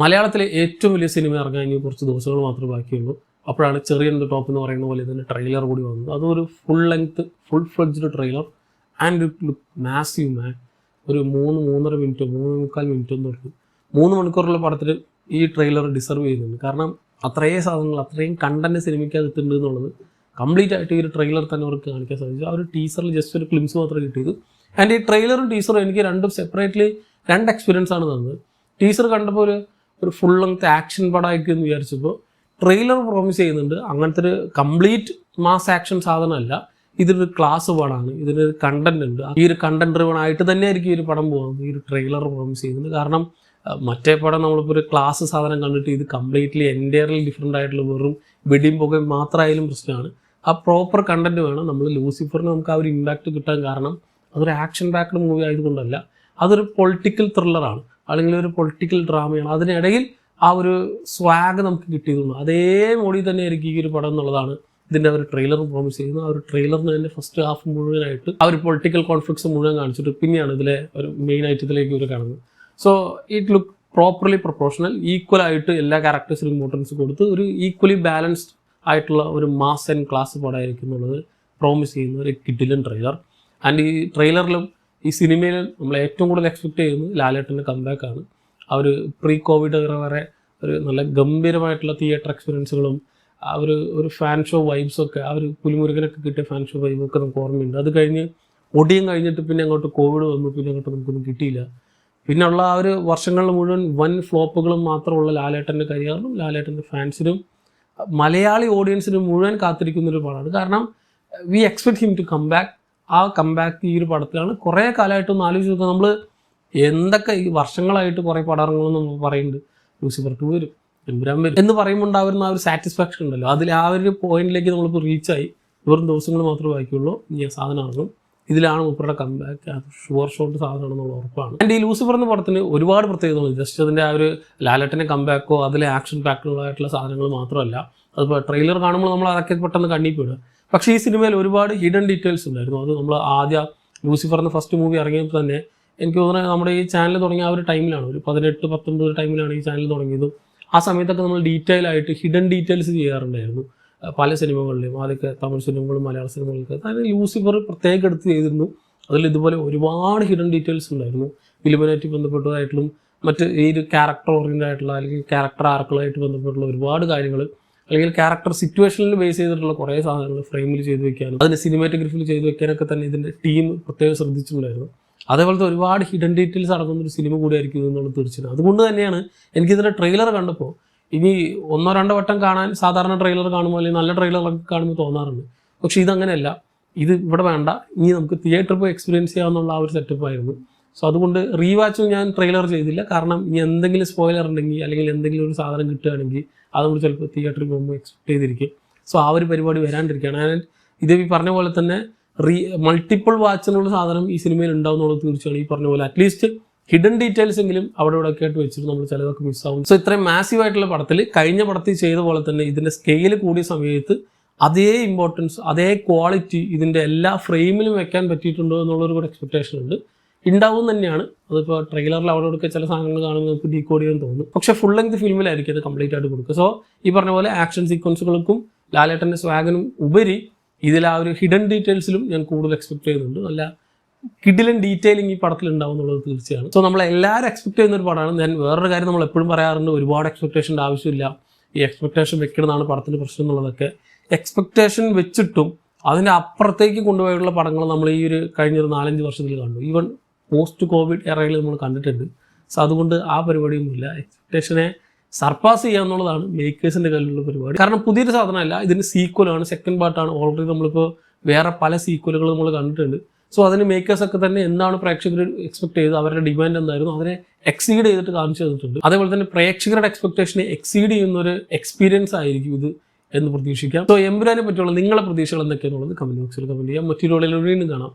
മലയാളത്തിലെ ഏറ്റവും വലിയ സിനിമ ഇറങ്ങാൻ ഇനി കുറച്ച് ദിവസങ്ങൾ മാത്രമേ ബാക്കിയുള്ളൂ. അപ്പോഴാണ് ചെറിയ ടോപ്പ് എന്ന് പറയുന്ന പോലെ ഇതിൻ്റെ ട്രെയിലർ കൂടി വന്നത്. അതൊരു full fledged trailer and it look massive man. ഒരു 3-3.5 മിനിറ്റോ 3.25 മിനിറ്റോ എന്ന് പറഞ്ഞു 3 മണിക്കൂറുള്ള പടത്തിൽ ഈ ട്രെയിലർ ഡിസർവ് ചെയ്യുന്നുണ്ട്. കാരണം അത്രയും സാധനങ്ങൾ, അത്രയും കണ്ടന്റ് സിനിമയ്ക്കകത്തുണ്ട് എന്നുള്ളത് കംപ്ലീറ്റ് ആയിട്ട് ഈ ഒരു ട്രെയിലർ തന്നെ അവർക്ക് കാണിക്കാൻ സാധിച്ചു. ആ ഒരു ടീസറിൽ ജസ്റ്റ് ഒരു ക്ലിംസ് മാത്രമേ കിട്ടിയത്. ആൻഡ് ഈ ട്രെയിലറും ടീസറും എനിക്ക് രണ്ടും സെപ്പറേറ്റ്ലി 2 എക്സ്പീരിയൻസ് ആണ് തന്നത്. ടീസർ കണ്ടപ്പോൾ ഒരു ഫുൾ ലെങ്ത് ആക്ഷൻ പടമായിരിക്കും എന്ന് വിചാരിച്ചപ്പോൾ ട്രെയിലർ പ്രോമിസ് ചെയ്യുന്നുണ്ട് അങ്ങനത്തെ ഒരു കംപ്ലീറ്റ് മാസ് ആക്ഷൻ സാധനമല്ല, ഇതൊരു ക്ലാസ് പടമാണ്, ഇതിനൊരു കണ്ടന്റ് ഉണ്ട്. ഈ ഒരു കണ്ടന്റ് ഡ്രിവൺ ആയിട്ട് തന്നെ ആയിരിക്കും ഈ ഒരു പടം പോകുന്നത്. ഈ ഒരു ട്രെയിലർ പ്രോമിസ് ചെയ്യുന്നത്. കാരണം മറ്റേ പടം നമ്മളിപ്പോൾ ഒരു ക്ലാസ് സാധനം കണ്ടിട്ട് ഇത് കംപ്ലീറ്റ്ലി എൻറ്റയർലി ഡിഫറെൻ്റ് ആയിട്ടുള്ള വെറും വെടിയും പുകയും മാത്രമായാലും പ്രശ്നമാണ്. ആ പ്രോപ്പർ കണ്ടന്റ് വേണം. നമ്മൾ ലൂസിഫറിന് നമുക്ക് ആ ഒരു ഇമ്പാക്റ്റ് കിട്ടാൻ കാരണം അതൊരു ആക്ഷൻ പാക്ഡ് മൂവി ആയതുകൊണ്ടല്ല, അതൊരു പൊളിറ്റിക്കൽ ത്രില്ലറാണ് അല്ലെങ്കിൽ ഒരു പൊളിറ്റിക്കൽ ഡ്രാമയാണ്. അതിനിടയിൽ ആ ഒരു സ്വാഗ് നമുക്ക് കിട്ടിയതുകൊണ്ട് അതേ മോഡിൽ തന്നെ ആയിരിക്കും ഈ ഒരു പടം എന്നുള്ളതാണ് ഇതിൻ്റെ ഒരു ട്രെയിലർ പ്രോമിസ് ചെയ്യുന്നത്. ആ ഒരു ട്രെയിലറിന് തന്നെ ഫസ്റ്റ് ഹാഫ് മുഴുവനായിട്ട് ആ ഒരു പൊളിറ്റിക്കൽ കോൺഫ്ലിക്ട്സ് മുഴുവൻ കാണിച്ചിട്ട് പിന്നെയാണ് ഇതിലെ ഒരു മെയിൻ ആയിട്ട് ഇതിലേക്ക് ഇവർ കാണുന്നത്. So it look properly proportional, equal ആയിട്ട് എല്ലാ ക്യാരക്ടേഴ്സിനും ഇമ്പോർട്ടൻസ് കൊടുത്ത് ഒരു ഈക്വലി ബാലൻസ്ഡ് ആയിട്ടുള്ള ഒരു മാസ് ആൻഡ് ക്ലാസ് പടമായിരിക്കും എന്നുള്ളത് പ്രോമിസ് ചെയ്യുന്ന ഒരു കിഡിലൻ ട്രെയിലർ. ആൻഡ് ഈ ട്രെയിലറിലും ഈ സിനിമയിൽ നമ്മൾ ഏറ്റവും കൂടുതൽ എക്സ്പെക്ട് ചെയ്യുന്നത് ലാലേട്ടൻ്റെ കംബാക്കാണ്. ആ ഒരു പ്രീ കോവിഡ് വരെ ഒരു നല്ല ഗംഭീരമായിട്ടുള്ള തിയേറ്റർ എക്സ്പീരിയൻസുകളും ആ ഒരു ഫാൻ ഷോ വൈബ്സൊക്കെ, ആ ഒരു പുലിമുരുകനൊക്കെ കിട്ടിയ ഫാൻ ഷോ വൈബൊക്കെ നമുക്ക് ഓർമ്മയുണ്ട്. അത് കഴിഞ്ഞ് ഒടിയും കഴിഞ്ഞിട്ട് പിന്നെ അങ്ങോട്ട് കോവിഡ് വന്നു, പിന്നെ അങ്ങോട്ട് നമുക്കൊന്നും കിട്ടിയില്ല. പിന്നെയുള്ള ആ ഒരു വർഷങ്ങളിൽ മുഴുവൻ വൻ ഫ്ലോപ്പുകളും മാത്രമുള്ള ലാലേട്ടൻ്റെ കരിയറിനും ലാലേട്ടൻ്റെ ഫാൻസിനും മലയാളി ഓഡിയൻസിനും മുഴുവൻ കാത്തിരിക്കുന്നൊരു പടമാണ്. കാരണം we expect him to come back. ആ കം ബാക്ക് ഈ ഒരു പടത്തിലാണ്. കുറേ കാലമായിട്ടൊന്ന് ആലോചിച്ച് നോക്കുക, നമ്മൾ എന്തൊക്കെ ഈ വർഷങ്ങളായിട്ട് കുറേ പടങ്ങളെന്ന് നമ്മൾ പറയുന്നുണ്ട്. ലൂസിഫർ 2 വരും, എമ്പുരാൻ വരും എന്ന് പറയുമ്പോൾ ഉണ്ടാവുന്ന ആ ഒരു സാറ്റിസ്ഫാക്ഷൻ ഉണ്ടല്ലോ, അതിൽ ആ ഒരു പോയിന്റിലേക്ക് നമ്മളിപ്പോൾ റീച്ചായി. വെറും ദിവസങ്ങൾ മാത്രമേ ബാക്കിയുള്ളൂ. ഇനി ആ സാധനം ഇറങ്ങും. ഇതിലാണ് മൂപ്പരുടെ കംബാക്ക്. അത് ഷുവർ ഷോട്ട് സാധനമാണെന്നുള്ള ഉറപ്പാണ്. ആൻഡ് ഈ ലൂസിഫർ എന്ന പടത്തിന് ഒരുപാട് പ്രത്യേകതകളുണ്ട്. ജസ്റ്റ് അതിൻ്റെ ആ ഒരു ലാലേട്ടൻ്റെ കംബാക്കോ അതിലെ ആക്ഷൻ പാക്കുകളായിട്ടുള്ള സാധനങ്ങൾ മാത്രമല്ല, അതിപ്പോൾ ട്രെയിലർ കാണുമ്പോൾ നമ്മൾ അതൊക്കെ പെട്ടെന്ന് കണ്ണിപ്പെടുക. പക്ഷേ ഈ സിനിമയിൽ ഒരുപാട് ഹിഡൻ ഡീറ്റെയിൽസ് ഉണ്ടായിരുന്നു. അത് നമ്മൾ ആദ്യം ലൂസിഫർ എന്ന ഫസ്റ്റ് മൂവി ഇറങ്ങിയപ്പോൾ തന്നെ എനിക്ക് തോന്നുന്നത് നമ്മുടെ ഈ ചാനൽ തുടങ്ങിയ ആ ഒരു ടൈമിലാണ്, ഒരു 18-19 ടൈമിലാണ് ഈ ചാനൽ തുടങ്ങിയതും. ആ സമയത്തൊക്കെ നമ്മൾ ഡീറ്റെയിൽ ആയിട്ട് ഹിഡൻ ഡീറ്റെയിൽസ് ചെയ്യാറുണ്ടായിരുന്നു പല സിനിമകളിലും. ആദ്യമൊക്കെ തമിഴ് സിനിമകളും മലയാള സിനിമകളൊക്കെ അതായത് ലൂസിഫർ പ്രത്യേകം എടുത്ത് ചെയ്തിരുന്നു. അതിൽ ഇതുപോലെ ഒരുപാട് ഹിഡൻ ഡീറ്റെയിൽസ് ഉണ്ടായിരുന്നു. ഇലുമിനാറ്റി ബന്ധപ്പെട്ടതായിട്ടും മറ്റ് ഈ ഒരു ക്യാരക്ടർ ഓറിയൻ്റ് ആയിട്ടുള്ള അല്ലെങ്കിൽ ക്യാരക്ടർ ആർക്കുകളായിട്ട് ബന്ധപ്പെട്ടുള്ള ഒരുപാട് കാര്യങ്ങൾ, അല്ലെങ്കിൽ ക്യാരക്ടർ സിറ്റുവേഷനിൽ ബേസ് ചെയ്തിട്ടുള്ള കുറേ സാധനങ്ങൾ ഫ്രെയിമിൽ ചെയ്ത് വെക്കാനും അതിന് സിനിമാറ്റോഗ്രഫിയിൽ ചെയ്ത് വെക്കാനൊക്കെ തന്നെ ഇതിൻ്റെ ടീം പ്രത്യേകം ശ്രദ്ധിച്ചിട്ടുണ്ടായിരുന്നു. അതേപോലത്തെ ഒരുപാട് ഹിഡൻ ഡീറ്റെയിൽസ് അടങ്ങുന്നൊരു സിനിമ കൂടിയായിരിക്കും എന്നുള്ളത് തീർച്ചയായും. അതുകൊണ്ട് തന്നെയാണ് എനിക്കിതിൻ്റെ ട്രെയിലർ കണ്ടപ്പോൾ ഇനി 1-2 വട്ടം കാണാൻ സാധാരണ ട്രെയിലർ കാണുമ്പോൾ അല്ലെങ്കിൽ നല്ല ട്രെയിലറൊക്കെ കാണുമ്പോൾ തോന്നാറുണ്ട്. പക്ഷേ ഇതങ്ങനെയല്ല. ഇത് ഇവിടെ വേണ്ട, ഇനി നമുക്ക് തിയേറ്ററിൽ പോയി എക്സ്പീരിയൻസ് ചെയ്യാമെന്നുള്ള ആ ഒരു സെറ്റപ്പായിരുന്നു. സോ അതുകൊണ്ട് റീവാച്ചും ഞാൻ ട്രെയിലർ ചെയ്തില്ല. കാരണം ഇനി എന്തെങ്കിലും സ്പോയിലർ ഉണ്ടെങ്കിൽ അല്ലെങ്കിൽ എന്തെങ്കിലും ഒരു സാധനം കിട്ടുകയാണെങ്കിൽ അത് നമ്മൾ ചിലപ്പോൾ തിയേറ്ററിൽ പോകുമ്പോൾ എക്സ്പെക്ട് ചെയ്തിരിക്കും. സോ ആ ഒരു പരിപാടി വരാണ്ടിരിക്കുകയാണ്. ആൻഡ് ഇത് ഈ പറഞ്ഞ പോലെ തന്നെ മൾട്ടിപ്പിൾ വാച്ചിനുള്ള സാധനം ഈ സിനിമയിൽ ഉണ്ടാവും എന്നുള്ളത് തീർച്ചയാണ്. ഈ പറഞ്ഞ പോലെ അറ്റ്ലീസ്റ്റ് ഹിഡൻ ഡീറ്റെയിൽസ് എങ്കിലും അവിടെ ഒക്കെ ആയിട്ട് വെച്ചിട്ട് നമ്മൾ ചിലതൊക്കെ മിസ്സാവും. സോ ഇത്രയും മാസീവ് ആയിട്ടുള്ള പടത്തിൽ കഴിഞ്ഞ പടത്തിൽ ചെയ്ത പോലെ തന്നെ ഇതിൻ്റെ സ്കെയിൽ കൂടിയ സമയത്ത് അതേ ഇമ്പോർട്ടൻസ് അതേ ക്വാളിറ്റി ഇതിൻ്റെ എല്ലാ ഫ്രെയിമിലും വെക്കാൻ പറ്റിയിട്ടുണ്ടോ എന്നുള്ളൊരു കൂടെ എക്സ്പെക്ടേഷൻ ഉണ്ട്. ഉണ്ടാവും തന്നെയാണ്. അതിപ്പോൾ ട്രെയിലറിൽ അവിടെയൊക്കെ ചില സാധനങ്ങൾ കാണുമ്പോൾ നമുക്ക് ഡീകോഡ് ചെയ്യാൻ തോന്നും. പക്ഷേ ഫുൾ ലെങ്ത് ഫിലിമിലായിരിക്കും അത് കംപ്ലീറ്റ് ആയിട്ട് കൊടുക്കുക. സോ ഈ പറഞ്ഞ പോലെ ആക്ഷൻ സീക്വൻസുകൾക്കും ലാലേട്ടൻ്റെ സ്വാഗനും ഉപരി ഇതിൽ ആ ഒരു ഹിഡൻ ഡീറ്റെയിൽസിലും ഞാൻ കൂടുതൽ എക്സ്പെക്ട് ചെയ്യുന്നുണ്ട്. നല്ല കിഡിലൻ ഡീറ്റെയിലിംഗ് ഈ പടത്തിൽ ഉണ്ടാവും എന്നുള്ളത് തീർച്ചയാണ്. സോ നമ്മളെല്ലാവരും എക്സ്പെക്ട് ചെയ്യുന്ന ഒരു പടമാണ്. ഞാൻ വേറൊരു കാര്യം നമ്മൾ എപ്പോഴും പറയാറുണ്ട്, ഒരുപാട് എക്സ്പെക്ടേഷൻ്റെ ആവശ്യമില്ല, ഈ എക്സ്പെക്ടേഷൻ വെക്കുന്നതാണ് പടത്തിൻ്റെ പ്രശ്നം എന്നുള്ളതൊക്കെ. എക്സ്പെക്ടേഷൻ വെച്ചിട്ടും അതിൻ്റെ അപ്പുറത്തേക്ക് കൊണ്ടുപോയുള്ള പടങ്ങൾ നമ്മൾ ഈ ഒരു കഴിഞ്ഞൊരു 4-5 വർഷത്തിൽ കണ്ടു. ഈവൻ പോസ്റ്റ് കോവിഡ് എറയിൽ നമ്മൾ കണ്ടിട്ടുണ്ട്. സോ അതുകൊണ്ട് ആ പരിപാടിയൊന്നുമില്ല. എക്സ്പെക്ടേഷനെ സർപ്പാസ് ചെയ്യുക എന്നുള്ളതാണ് മേക്കേഴ്സിൻ്റെ കയ്യിലുള്ള പരിപാടി. കാരണം പുതിയൊരു സാധനമല്ല, ഇതിന് സീക്വലാണ്, സെക്കൻഡ് പാർട്ടാണ്. ഓൾറെഡി നമ്മളിപ്പോൾ വേറെ പല സീക്വലുകൾ നമ്മൾ കണ്ടിട്ടുണ്ട്. സോ അതിന് മേക്കേഴ്സൊക്കെ തന്നെ എന്താണ് പ്രേക്ഷകർ എക്സ്പെക്ട് ചെയ്തത്, അവരുടെ ഡിമാൻഡ് എന്തായിരുന്നു, അതിനെ എക്സീഡ് ചെയ്തിട്ട് കാണിച്ചു തന്നിട്ടുണ്ട്. അതേപോലെ തന്നെ പ്രേക്ഷകരുടെ എക്സ്പെക്ടേഷനെ എക്സീഡ് ചെയ്യുന്നൊരു എക്സ്പീരിയൻസ് ആയിരിക്കും ഇത് എന്ന് പ്രതീക്ഷിക്കാം. സോ എമ്പുരാനെ പറ്റിയുള്ള നിങ്ങളുടെ പ്രതീക്ഷകൾ എന്തൊക്കെയാണെന്നുള്ളത് കമൻറ്റ് ബോക്സിൽ കമൻറ്റ് ചെയ്യാം. മറ്റൊരു വീണ്ടും കാണാം.